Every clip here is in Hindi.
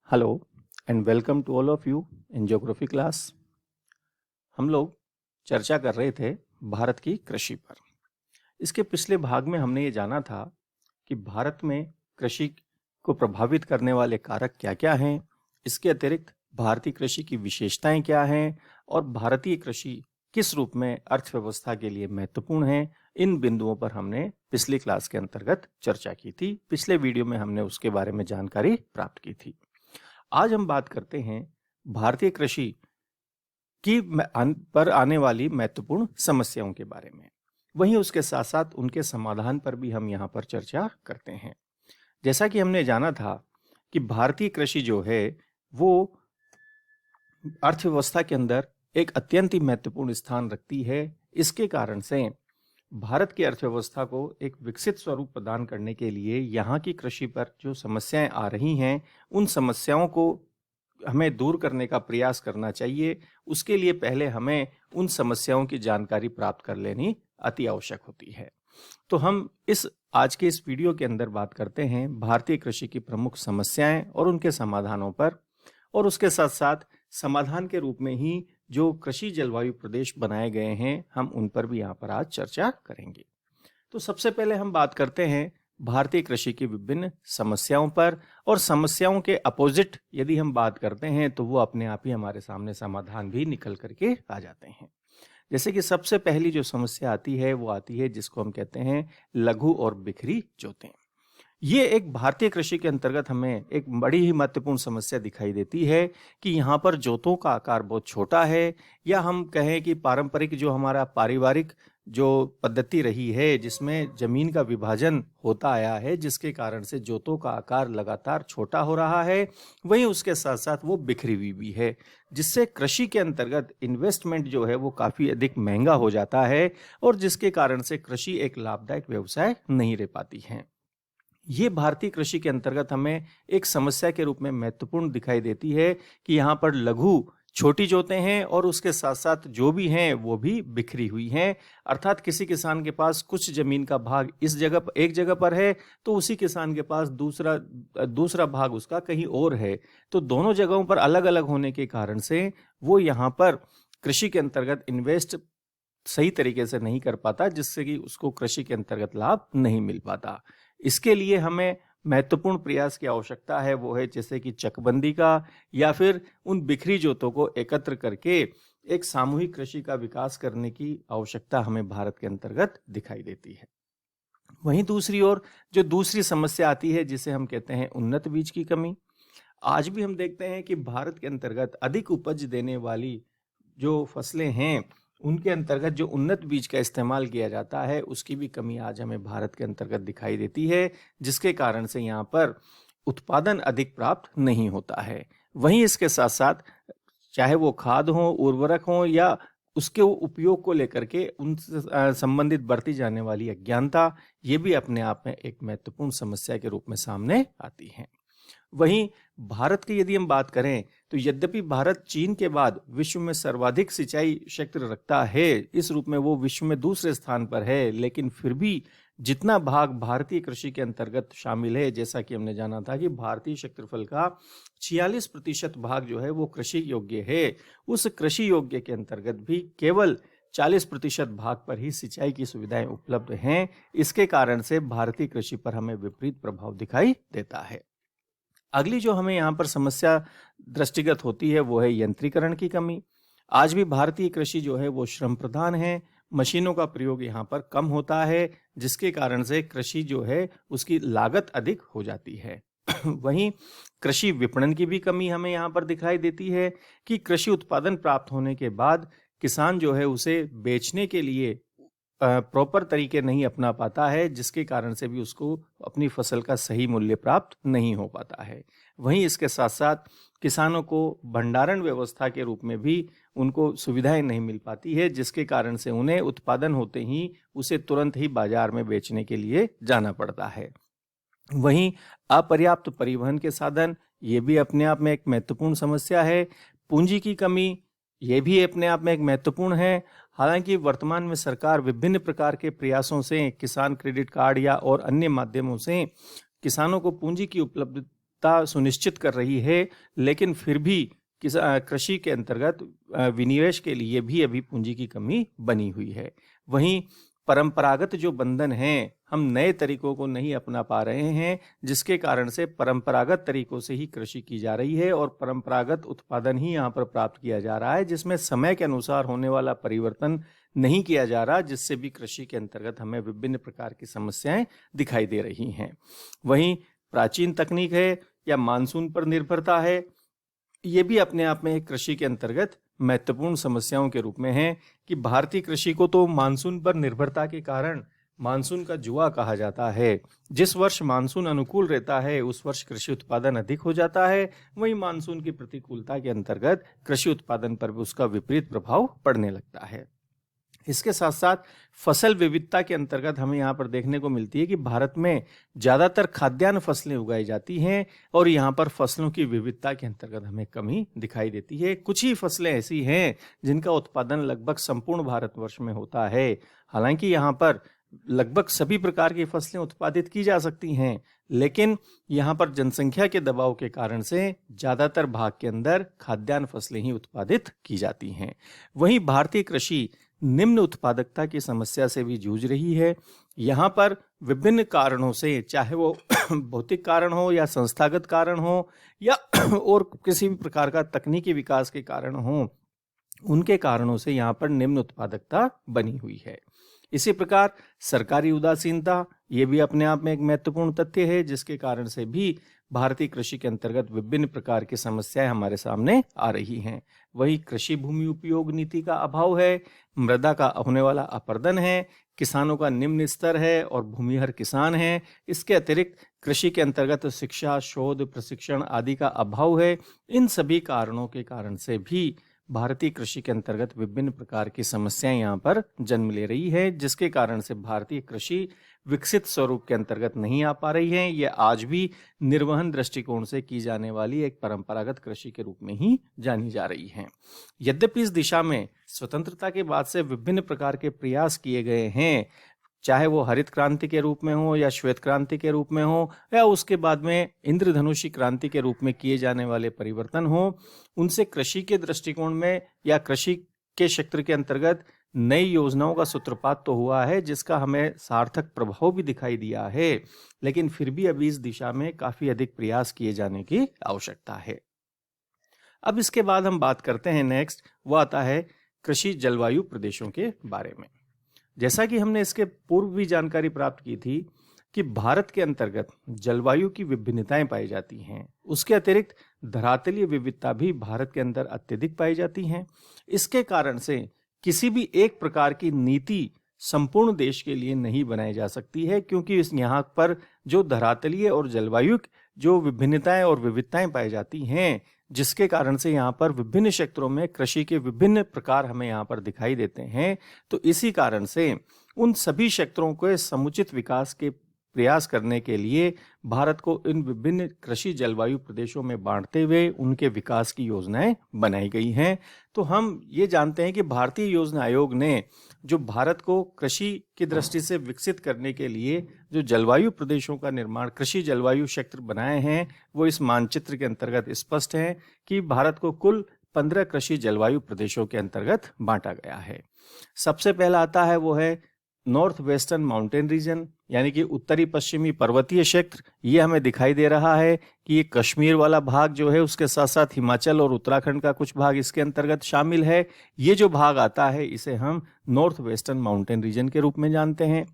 Hello and welcome to all of you in geography class. हम लोग चर्चा कर रहे थे भारत की कृषि पर। इसके पिछले भाग में हमने ये जाना था कि भारत में कृषि को प्रभावित करने वाले कारक क्या-क्या हैं, इसके अतिरिक्त भारतीय कृषि की विशेषताएं क्या हैं और भारतीय कृषि किस रूप में अर्थव्यवस्था के लिए महत्वपूर्ण है। इन बिंदुओं पर हमने पिछली क्लास के अंतर्गत चर्चा की थी। पिछले वीडियो में हमने उसके बारे में जानकारी प्राप्त की थी। आज हम बात करते हैं भारतीय कृषि की पर आने वाली महत्वपूर्ण समस्याओं के बारे में। वहीं उसके साथ साथ उनके समाधान पर भी हम यहाँ पर चर्चा करते हैं। जैसा कि हमने जाना था कि भारतीय कृषि जो है वो अर्थव्यवस्था के अंदर एक अत्यंत ही महत्वपूर्ण स्थान रखती है। इसके कारण से भारत की अर्थव्यवस्था को एक विकसित स्वरूप प्रदान करने के लिए यहाँ की कृषि पर जो समस्याएं आ रही हैं, उन समस्याओं को हमें दूर करने का प्रयास करना चाहिए। उसके लिए पहले हमें उन समस्याओं की जानकारी प्राप्त कर लेनी अति आवश्यक होती है। तो हम आज के इस वीडियो के अंदर बात करते हैं भारतीय कृषि की प्रमुख समस्याएं और उनके समाधानों पर, और उसके साथ साथ समाधान के रूप में ही जो कृषि जलवायु प्रदेश बनाए गए हैं, हम उन पर भी यहाँ पर आज चर्चा करेंगे। तो सबसे पहले हम बात करते हैं भारतीय कृषि की विभिन्न समस्याओं पर, और समस्याओं के अपोजिट यदि हम बात करते हैं तो वो अपने आप ही हमारे सामने समाधान भी निकल करके आ जाते हैं। जैसे कि सबसे पहली जो समस्या आती है वो आती है जिसको हम कहते हैं लघु और बिखरी जोतें। ये एक भारतीय कृषि के अंतर्गत हमें एक बड़ी ही महत्वपूर्ण समस्या दिखाई देती है कि यहाँ पर जोतों का आकार बहुत छोटा है, या हम कहें कि पारंपरिक जो हमारा पारिवारिक जो पद्धति रही है जिसमें जमीन का विभाजन होता आया है, जिसके कारण से जोतों का आकार लगातार छोटा हो रहा है, वहीं उसके साथ साथ वो बिखरी हुई भी है, जिससे कृषि के अंतर्गत इन्वेस्टमेंट जो है वो काफ़ी अधिक महंगा हो जाता है, और जिसके कारण से कृषि एक लाभदायक व्यवसाय नहीं रह पाती है। ये भारतीय कृषि के अंतर्गत हमें एक समस्या के रूप में महत्वपूर्ण दिखाई देती है कि यहाँ पर लघु छोटी जोतें हैं और उसके साथ साथ जो भी हैं वो भी बिखरी हुई हैं। अर्थात किसी किसान के पास कुछ जमीन का भाग एक जगह पर है तो उसी किसान के पास दूसरा भाग उसका कहीं और है। तो दोनों जगहों पर अलग अलग होने के कारण से वो यहाँ पर कृषि के अंतर्गत इन्वेस्ट सही तरीके से नहीं कर पाता, जिससे कि उसको कृषि के अंतर्गत लाभ नहीं मिल पाता। इसके लिए हमें महत्वपूर्ण प्रयास की आवश्यकता है, वो है जैसे कि चकबंदी का, या फिर उन बिखरी जोतों को एकत्र करके एक सामूहिक कृषि का विकास करने की आवश्यकता हमें भारत के अंतर्गत दिखाई देती है। वहीं दूसरी ओर जो दूसरी समस्या आती है जिसे हम कहते हैं उन्नत बीज की कमी। आज भी हम देखते हैं कि भारत के अंतर्गत अधिक उपज देने वाली जो फसलें हैं उनके अंतर्गत जो उन्नत बीज का इस्तेमाल किया जाता है उसकी भी कमी आज हमें भारत के अंतर्गत दिखाई देती है, जिसके कारण से यहाँ पर उत्पादन अधिक प्राप्त नहीं होता है। वहीं इसके साथ साथ चाहे वो खाद हो, उर्वरक हो, या उसके उपयोग को लेकर के उनसे संबंधित बरती जाने वाली अज्ञानता, ये भी अपने आप में एक महत्वपूर्ण समस्या के रूप में सामने आती है। वहीं भारत की यदि हम बात करें तो यद्यपि भारत चीन के बाद विश्व में सर्वाधिक सिंचाई क्षेत्र रखता है, इस रूप में वो विश्व में दूसरे स्थान पर है, लेकिन फिर भी जितना भाग भारतीय कृषि के अंतर्गत शामिल है, जैसा कि हमने जाना था कि भारतीय क्षेत्रफल का 46% भाग जो है वो कृषि योग्य है, उस कृषि योग्य के अंतर्गत भी केवल 40% भाग पर ही सिंचाई की सुविधाएं उपलब्ध हैं। इसके कारण से भारतीय कृषि पर हमें विपरीत प्रभाव दिखाई देता है। अगली जो हमें यहाँ पर समस्या दृष्टिगत होती है वो है यंत्रीकरण की कमी। आज भी भारतीय कृषि जो है वो श्रम प्रधान है, मशीनों का प्रयोग यहाँ पर कम होता है, जिसके कारण से कृषि जो है उसकी लागत अधिक हो जाती है। वहीं कृषि विपणन की भी कमी हमें यहाँ पर दिखाई देती है कि कृषि उत्पादन प्राप्त होने के बाद किसान जो है उसे बेचने के लिए प्रॉपर तरीके नहीं अपना पाता है, जिसके कारण से भी उसको अपनी फसल का सही मूल्य प्राप्त नहीं हो पाता है। वहीं इसके साथ साथ किसानों को भंडारण व्यवस्था के रूप में भी उनको सुविधाएं नहीं मिल पाती है, जिसके कारण से उन्हें उत्पादन होते ही उसे तुरंत ही बाजार में बेचने के लिए जाना पड़ता है। वहीं अपर्याप्त परिवहन के साधन, ये भी अपने आप में एक महत्वपूर्ण समस्या है। पूंजी की कमी, ये भी अपने आप में एक महत्वपूर्ण है। हालांकि वर्तमान में सरकार विभिन्न प्रकार के प्रयासों से किसान क्रेडिट कार्ड या और अन्य माध्यमों से किसानों को पूंजी की विविधता सुनिश्चित कर रही है, लेकिन फिर भी कृषि के अंतर्गत विनिवेश के लिए भी अभी पूंजी की कमी बनी हुई है। वहीं परंपरागत जो बंधन हैं, हम नए तरीकों को नहीं अपना पा रहे हैं, जिसके कारण से परंपरागत तरीकों से ही कृषि की जा रही है और परंपरागत उत्पादन ही यहाँ पर प्राप्त किया जा रहा है, जिसमें समय के अनुसार होने वाला परिवर्तन नहीं किया जा रहा, जिससे भी कृषि के अंतर्गत हमें विभिन्न प्रकार की समस्याएं दिखाई दे रही हैं। वहीं प्राचीन तकनीक है या मानसून पर निर्भरता है, ये भी अपने आप में एक कृषि के अंतर्गत महत्वपूर्ण समस्याओं के रूप में है कि भारतीय कृषि को तो मानसून पर निर्भरता के कारण मानसून का जुआ कहा जाता है। जिस वर्ष मानसून अनुकूल रहता है उस वर्ष कृषि उत्पादन अधिक हो जाता है, वहीं मानसून की प्रतिकूलता के अंतर्गत कृषि उत्पादन पर भी उसका विपरीत प्रभाव पड़ने लगता है। इसके साथ साथ फसल विविधता के अंतर्गत हमें यहाँ पर देखने को मिलती है कि भारत में ज़्यादातर खाद्यान्न फसलें उगाई जाती हैं और यहाँ पर फसलों की विविधता के अंतर्गत हमें कमी दिखाई देती है। कुछ ही फसलें ऐसी हैं जिनका उत्पादन लगभग संपूर्ण भारतवर्ष में होता है। हालांकि यहाँ पर लगभग सभी प्रकार की फसलें उत्पादित की जा सकती हैं, लेकिन यहाँ पर जनसंख्या के दबाव के कारण से ज़्यादातर भाग के अंदर खाद्यान्न फसलें ही उत्पादित की जाती हैं। वहीं भारतीय कृषि निम्न उत्पादकता की समस्या से भी जूझ रही है। यहाँ पर विभिन्न कारणों से, चाहे वो भौतिक कारण हो या संस्थागत कारण हो या और किसी भी प्रकार का तकनीकी विकास के कारण हो, उनके कारणों से यहाँ पर निम्न उत्पादकता बनी हुई है। इसी प्रकार सरकारी उदासीनता, ये भी अपने आप में एक महत्वपूर्ण तथ्य है, जिसके कारण से भी भारतीय कृषि के अंतर्गत विभिन्न प्रकार की समस्याएं हमारे सामने आ रही हैं। वही कृषि भूमि उपयोग नीति का अभाव है, मृदा का होने वाला अपरदन है, किसानों का निम्न स्तर है और भूमिहर किसान हैं। इसके अतिरिक्त कृषि के अंतर्गत शिक्षा, शोध, प्रशिक्षण आदि का अभाव है। इन सभी कारणों के कारण से भी भारतीय कृषि के अंतर्गत विभिन्न प्रकार की समस्याएं यहाँ पर जन्म ले रही है, जिसके कारण से भारतीय कृषि विकसित स्वरूप के अंतर्गत नहीं आ पा रही है। यह आज भी निर्वहन दृष्टिकोण से की जाने वाली एक परंपरागत कृषि के रूप में ही जानी जा रही है। यद्यपि इस दिशा में स्वतंत्रता के बाद से विभिन्न प्रकार के प्रयास किए गए हैं, चाहे वो हरित क्रांति के रूप में हो या श्वेत क्रांति के रूप में हो या उसके बाद में इंद्रधनुषी क्रांति के रूप में किए जाने वाले परिवर्तन हो, उनसे कृषि के दृष्टिकोण में या कृषि के क्षेत्र के अंतर्गत नई योजनाओं का सूत्रपात तो हुआ है, जिसका हमें सार्थक प्रभाव भी दिखाई दिया है, लेकिन फिर भी अभी इस दिशा में काफी अधिक प्रयास किए जाने की आवश्यकता है। अब इसके बाद हम बात करते हैं नेक्स्ट, वो आता है कृषि जलवायु प्रदेशों के बारे में। जैसा कि हमने इसके पूर्व भी जानकारी प्राप्त की थी कि भारत के अंतर्गत जलवायु की विभिन्नताएं पाई जाती हैं, उसके अतिरिक्त धरातलीय विविधता भी भारत के अंदर अत्यधिक पाई जाती हैं। इसके कारण से किसी भी एक प्रकार की नीति संपूर्ण देश के लिए नहीं बनाई जा सकती है, क्योंकि इस यहाँ पर जो धरातलीय और जलवायु जो विभिन्नताएं और विविधताएं पाई जाती हैं, जिसके कारण से यहाँ पर विभिन्न क्षेत्रों में कृषि के विभिन्न प्रकार हमें यहाँ पर दिखाई देते हैं। तो इसी कारण से उन सभी क्षेत्रों के समुचित विकास के प्रयास करने के लिए भारत को इन विभिन्न कृषि जलवायु प्रदेशों में बांटते हुए उनके विकास की योजनाएं बनाई गई हैं। तो हम ये जानते हैं कि भारतीय योजना आयोग ने जो भारत को कृषि की दृष्टि से विकसित करने के लिए जो जलवायु प्रदेशों का निर्माण, कृषि जलवायु क्षेत्र बनाए हैं, वो इस मानचित्र के अंतर्गत स्पष्ट है कि भारत को कुल 15 कृषि जलवायु प्रदेशों के अंतर्गत बांटा गया है। सबसे पहला आता है वो है नॉर्थ वेस्टर्न माउंटेन रीजन, यानी कि उत्तरी पश्चिमी पर्वतीय क्षेत्र। ये हमें दिखाई दे रहा है कि ये कश्मीर वाला भाग जो है, उसके साथ साथ हिमाचल और उत्तराखंड का कुछ भाग इसके अंतर्गत शामिल है। ये जो भाग आता है इसे हम नॉर्थ वेस्टर्न माउंटेन रीजन के रूप में जानते हैं।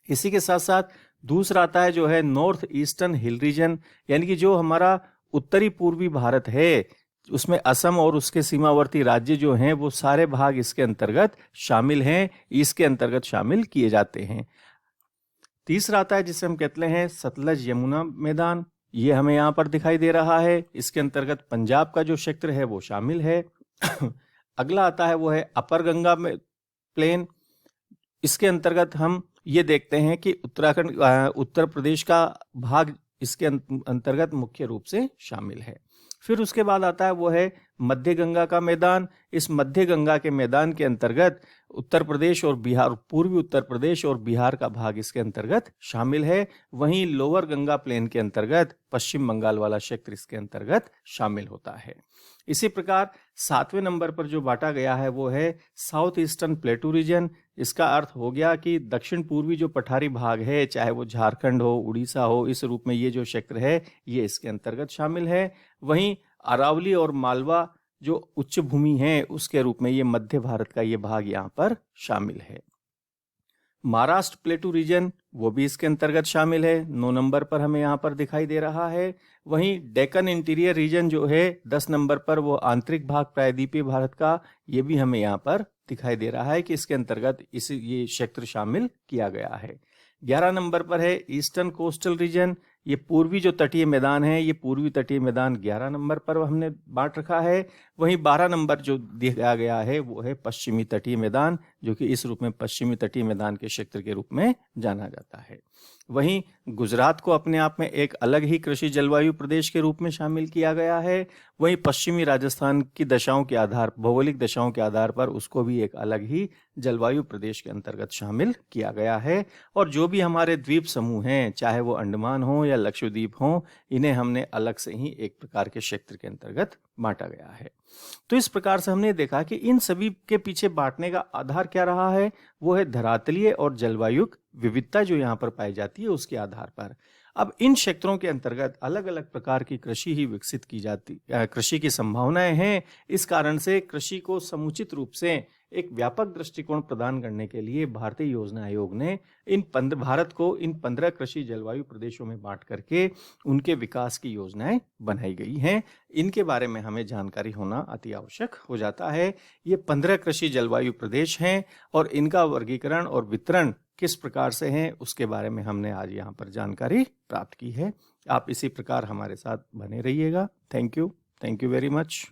इसी के साथ साथ दूसरा आता है जो है नॉर्थ ईस्टर्न हिल रीजन, यानी कि जो हमारा उत्तरी पूर्वी भारत है, उसमें असम और उसके सीमावर्ती राज्य जो हैं वो सारे भाग इसके अंतर्गत शामिल हैं, इसके अंतर्गत शामिल किए जाते हैं। तीसरा आता है जिसे हम कहते हैं सतलज यमुना मैदान, ये हमें यहाँ पर दिखाई दे रहा है। इसके अंतर्गत पंजाब का जो क्षेत्र है वो शामिल है। अगला आता है वो है अपर गंगा में प्लेन। इसके अंतर्गत हम ये देखते हैं कि उत्तराखंड, उत्तर प्रदेश का भाग इसके अंतर्गत मुख्य रूप से शामिल है। फिर उसके बाद आता है वो है मध्य गंगा का मैदान। इस मध्य गंगा के मैदान के अंतर्गत उत्तर प्रदेश और बिहार, पूर्वी उत्तर प्रदेश और बिहार का भाग इसके अंतर्गत शामिल है। वहीं लोअर गंगा प्लेन के अंतर्गत पश्चिम बंगाल वाला क्षेत्र इसके अंतर्गत शामिल होता है। इसी प्रकार 7वें नंबर पर जो बांटा गया है वो है साउथ ईस्टर्न प्लेटू रीजन। इसका अर्थ हो गया कि दक्षिण पूर्वी जो पठारी भाग है, चाहे वो झारखंड हो, उड़ीसा हो, इस रूप में ये जो क्षेत्र है ये इसके अंतर्गत शामिल है। वहीं अरावली और मालवा जो उच्च भूमि है उसके रूप में ये मध्य भारत का ये भाग यहाँ पर शामिल है। महाराष्ट्र प्लेटू रीजन वो भी इसके अंतर्गत शामिल है, 9 नंबर पर हमें यहाँ पर दिखाई दे रहा है। वहीं डेक्कन इंटीरियर रीजन जो है 10 नंबर पर, वो आंतरिक भाग प्रायद्वीपीय भारत का, ये भी हमें यहाँ पर दिखाई दे रहा है कि इसके अंतर्गत ये क्षेत्र शामिल किया गया है। 11 नंबर पर है ईस्टर्न कोस्टल रीजन। ये पूर्वी जो तटीय मैदान है, ये पूर्वी तटीय मैदान 11 नंबर पर हमने बांट रखा है। वहीं 12 नंबर जो दिया गया है वो है पश्चिमी तटीय मैदान, जो कि इस रूप में पश्चिमी तटीय मैदान के क्षेत्र के रूप में जाना जाता है। वहीं गुजरात को अपने आप में एक अलग ही कृषि जलवायु प्रदेश के रूप में शामिल किया गया है। वहीं पश्चिमी राजस्थान की दशाओं के आधार, भौगोलिक दशाओं के आधार पर उसको भी एक अलग ही जलवायु प्रदेश के अंतर्गत शामिल किया गया है। और जो भी हमारे द्वीप समूह हैं, चाहे वो अंडमान हो या लक्षद्वीप हो, इन्हें हमने अलग से ही एक प्रकार के क्षेत्र के अंतर्गत बांटा गया है। तो इस प्रकार से हमने देखा कि इन सभी के पीछे बांटने का आधार क्या रहा है, वो है धरातलीय और जलवायु विविधता जो यहाँ पर पाई जाती है उसके आधार पर। अब इन क्षेत्रों के अंतर्गत अलग अलग प्रकार की कृषि ही विकसित की जाती, कृषि की संभावनाएं हैं। इस कारण से कृषि को समुचित रूप से एक व्यापक दृष्टिकोण प्रदान करने के लिए भारतीय योजना आयोग ने भारत को इन 15 कृषि जलवायु प्रदेशों में बांट करके उनके विकास की योजनाएं बनाई गई हैं। इनके बारे में हमें जानकारी होना अति आवश्यक हो जाता है। ये 15 कृषि जलवायु प्रदेश हैं और इनका वर्गीकरण और वितरण किस प्रकार से हैं उसके बारे में हमने आज यहाँ पर जानकारी प्राप्त की है। आप इसी प्रकार हमारे साथ बने रहिएगा। Thank you very much.